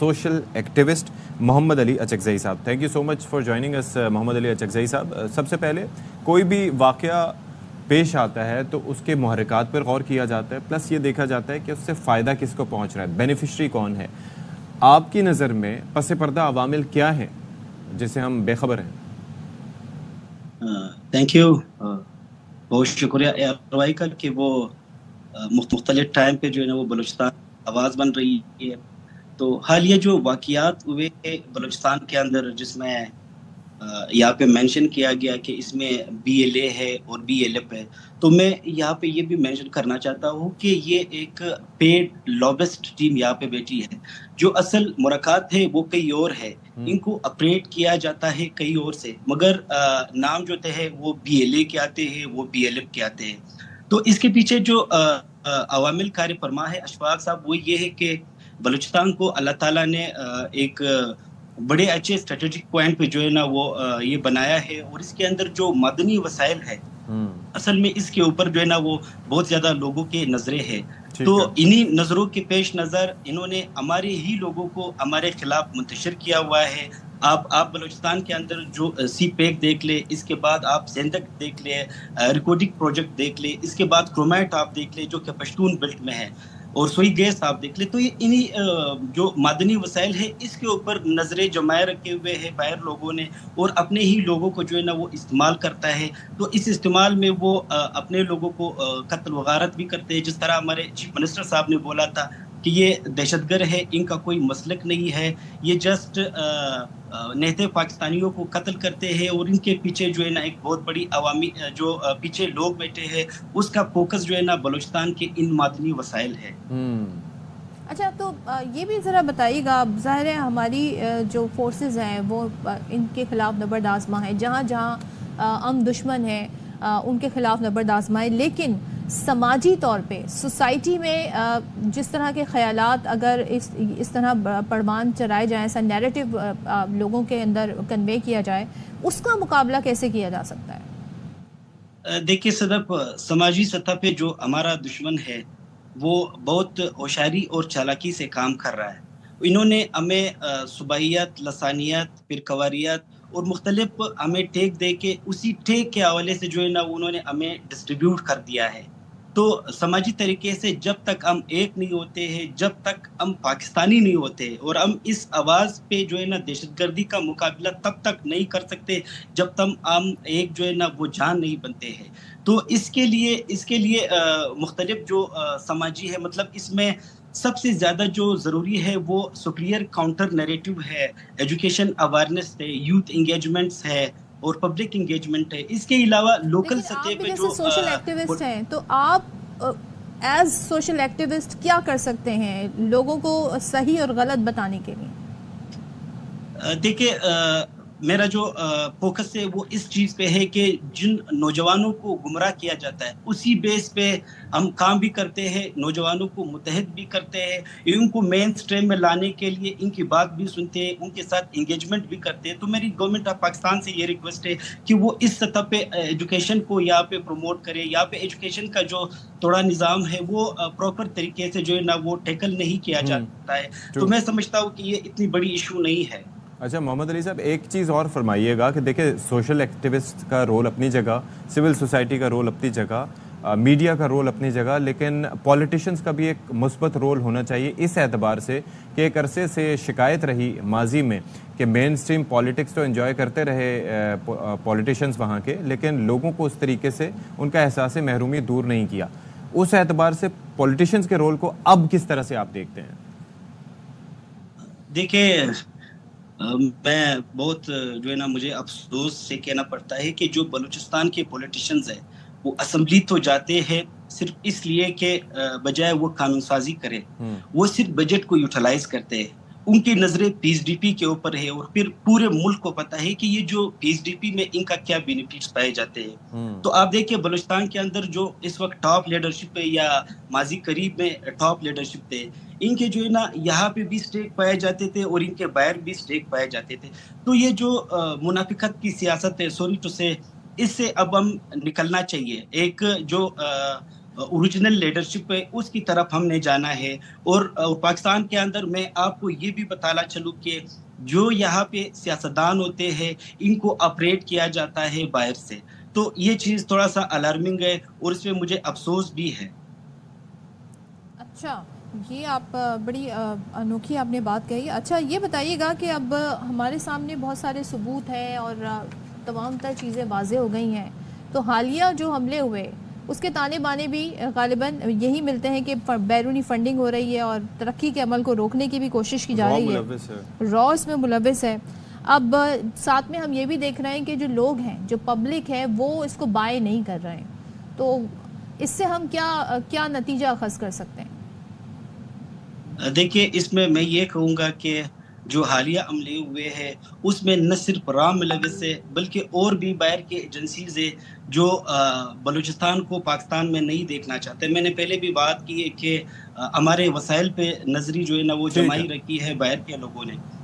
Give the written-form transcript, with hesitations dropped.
social activist Mohammad Ali Achakzai साहब. Thank you so much for joining us, Mohammad Ali Achakzai साहब. सबसे पहले कोई भी वाक़या पेश आता है तो उसके मुहर्रिकात पर गौर किया जाता है, प्लस ये देखा जाता है कि उससे फ़ायदा किसको पहुँच रहा है, बेनिफिशरी कौन है. आपकी नज़र में पस पर्दा अवामिल क्या हैं जिसे हम बेखबर हैं? थैंक यू, बहुत शुक्रिया एयरवाई का कि वो मुख्तलिफ टाइम पे जो है ना वो बलूचिस्तान आवाज़ बन रही है. तो हालिया जो वाक़ियात हुए बलूचिस्तान के अंदर जिसमें यहाँ पे मेंशन किया गया कि इसमें BLA है और BLF है, तो मैं यहाँ पे ये भी मेंशन करना चाहता हूँ कि ये एक पेड लॉबिस्ट टीम यहाँ पे बैठी है. जो असल मुलाकात है वो कई और है, इनको ऑपरेट किया जाता है कई और से, मगर नाम जो है वो BLA के आते हैं, वो BLF के आते हैं. तो इसके पीछे जो अवामिल कार्य फरमा है अशफाक साहब, वो ये है कि बलूचिस्तान को अल्लाह ताला ने एक बड़े अच्छे स्ट्रेटेजिक पॉइंट पे जो है ना वो ये बनाया है, और इसके अंदर जो मदनी वसाइल है असल में इसके ऊपर जो है ना वो बहुत ज्यादा लोगों के नजरें हैं. तो इन्हीं नजरों के पेश नजर इन्होंने हमारे ही लोगों को हमारे खिलाफ मुंतशिर किया हुआ है. आप बलूचिस्तान के अंदर जो CPEC देख ले, इसके बाद आप ज़ेंदक देख ले, रिकॉर्डिंग प्रोजेक्ट देख ले, इसके बाद क्रोमैट आप देख ले जो कि पश्तून बेल्ट में है, और सोई गैस आप देख ले. तो ये इन्हीं जो मादनी वसाइल है इसके ऊपर नजरें जमाए रखे हुए हैं बाहर लोगों ने, और अपने ही लोगों को जो है ना वो इस्तेमाल करता है. तो इस इस्तेमाल में वो अपने लोगों को कत्ल वगारत भी करते हैं. जिस तरह हमारे चीफ मिनिस्टर साहब ने बोला था कि ये दहशतगर्द है, इनका कोई मसलक नहीं है, ये जस्ट नेते पाकिस्तानियों को कत्ल करते हैं, और इनके पीछे जो है ना एक बहुत बड़ी अवामी जो पीछे लोग बैठे हैं उसका फोकस जो है ना बलूचिस्तान के इन मादनी वसाइल है. अच्छा, तो ये भी ज़रा बताइएगा, ज़ाहिर है हमारी जो फोर्सेस हैं वो इनके ख़िलाफ़ नबर्द आज़मा है, जहाँ जहाँ हम दुश्मन हैं उनके ख़िलाफ़ नबर्द आज़मा है, लेकिन समाजी तौर पे सोसाइटी में जिस तरह के ख़यालात अगर इस तरह परवान चढ़ाए जाएँ, ऐसा नैरेटिव लोगों के अंदर कन्वे किया जाए, उसका मुकाबला कैसे किया जा सकता है? देखिए सदफ, समाजी सतह पे जो हमारा दुश्मन है वो बहुत होशियारी और चालाकी से काम कर रहा है. इन्होंने हमें सुबाहियत, लसानियत, फिर कवारियत और मुख्तलिफ हमें टेक दे के उसी टेक के हवाले से जो है ना उन्होंने हमें डिस्ट्रीब्यूट कर दिया है. तो समाजी तरीके से जब तक हम एक नहीं होते हैं, जब तक हम पाकिस्तानी नहीं होते, और हम इस आवाज़ पे जो है ना दहशतगर्दी का मुकाबला तब तक नहीं कर सकते जब तक हम एक जो है ना वो जान नहीं बनते हैं. तो इसके लिए मुख्तलिफ जो समाजी है, मतलब इसमें सबसे ज़्यादा जो ज़रूरी है वो सुपीरियर काउंटर नैरेटिव है, एजुकेशन अवेयरनेस है, यूथ इंगेजमेंट्स है और पब्लिक इंगेजमेंट है. इसके अलावा लोकल सतह पे जो सोशल एक्टिविस्ट हैं, तो आप एज सोशल एक्टिविस्ट क्या कर सकते हैं लोगों को सही और गलत बताने के लिए? देखिए, मेरा जो फोकस है वो इस चीज़ पे है कि जिन नौजवानों को गुमराह किया जाता है उसी बेस पे हम काम भी करते हैं, नौजवानों को मुतहद भी करते हैं, इनको मेन स्ट्रीम में लाने के लिए इनकी बात भी सुनते हैं, उनके साथ इंगेजमेंट भी करते हैं. तो मेरी गवर्नमेंट ऑफ पाकिस्तान से ये रिक्वेस्ट है कि वो इस सतह पे एजुकेशन को यहाँ पे प्रमोट करे. यहाँ पे एजुकेशन का जो थोड़ा निज़ाम है वो प्रॉपर तरीके से जो है ना वो टैकल नहीं किया जाता है. तो मैं समझता हूँ कि ये इतनी बड़ी इशू नहीं है. अच्छा मोहम्मद अली साहब, एक चीज़ और फरमाइएगा कि देखिए सोशल एक्टिविस्ट का रोल अपनी जगह, सिविल सोसाइटी का रोल अपनी जगह, मीडिया का रोल अपनी जगह, लेकिन पॉलिटिशियंस का भी एक मुस्बत रोल होना चाहिए इस एतबार से कि एक अरसे से शिकायत रही माजी में कि मेन स्ट्रीम पॉलिटिक्स तो एंजॉय करते रहे पॉलिटिशियंस वहाँ के, लेकिन लोगों को उस तरीके से उनका एहसास महरूमी दूर नहीं किया. उस एतबार से पॉलिटिशियंस के रोल को अब किस तरह से आप देखते हैं? देखिए, मैं बहुत जो है ना मुझे अफसोस से कहना पड़ता है कि जो बलूचिस्तान के पॉलिटिशियंस हैं वो असेंबली तो जाते हैं सिर्फ इसलिए कि बजाय वो कानून साजी करे, वो सिर्फ बजट को यूटिलाइज करते हैं. उनकी नज़रें PSDP के ऊपर है, और फिर पूरे मुल्क को पता है कि ये जो PSDP में इनका क्या बेनिफिट्स पाए जाते हैं. तो आप देखिए बलूचिस्तान के अंदर जो इस वक्त टॉप लीडरशिप है या माजी करीब में टॉप लीडरशिप थे, इनके जो है ना यहाँ पे भी स्टेक पाए जाते थे और इनके बाहर भी स्टेक पाए जाते थे. तो ये जो मुनाफिकत की सियासत है, सॉरी टू से, इससे अब हम निकलना चाहिए. एक जो ओरिजिनल लीडरशिप है उसकी तरफ हमने जाना है। और पाकिस्तान के अंदर मैं आपको ये भी बताना चलूँ कि जो यहाँ पे सियासतदान होते हैं इनको ऑपरेट किया जाता है बाहर से, तो ये चीज़ थोड़ा सा अलार्मिंग है और इसमें मुझे अफसोस भी है। अच्छा, ये आप बड़ी अनोखी आपने बात कही। अच्छा, ये बताइएगा कि अब हमारे सामने बहुत सारे सबूत हैं और तमाम तर चीज़ें वाज़ेह हो गई हैं, तो हालिया जो हमले हुए उसके ताने बाने भी गालिबन यही मिलते हैं कि बैरूनी फंडिंग हो रही है और तरक्की के अमल को रोकने की भी कोशिश की जा रही है, रॉ इसमें मुलविस है। अब साथ में हम ये भी देख रहे हैं कि जो लोग हैं, जो पब्लिक है, वो इसको बाय नहीं कर रहे हैं, तो इससे हम क्या नतीजा अखज़ कर सकते हैं? देखिए, इसमें मैं ये कहूँगा कि जो हालिया अमले हुए हैं उसमें न सिर्फ रॉ मुलविस है बल्कि और भी बाहर की एजेंसीज है जो बलूचिस्तान को पाकिस्तान में नहीं देखना चाहते। मैंने पहले भी बात की है कि हमारे वसाइल पे नजरी जो है ना वो जमाई रखी है बाहर के लोगों ने।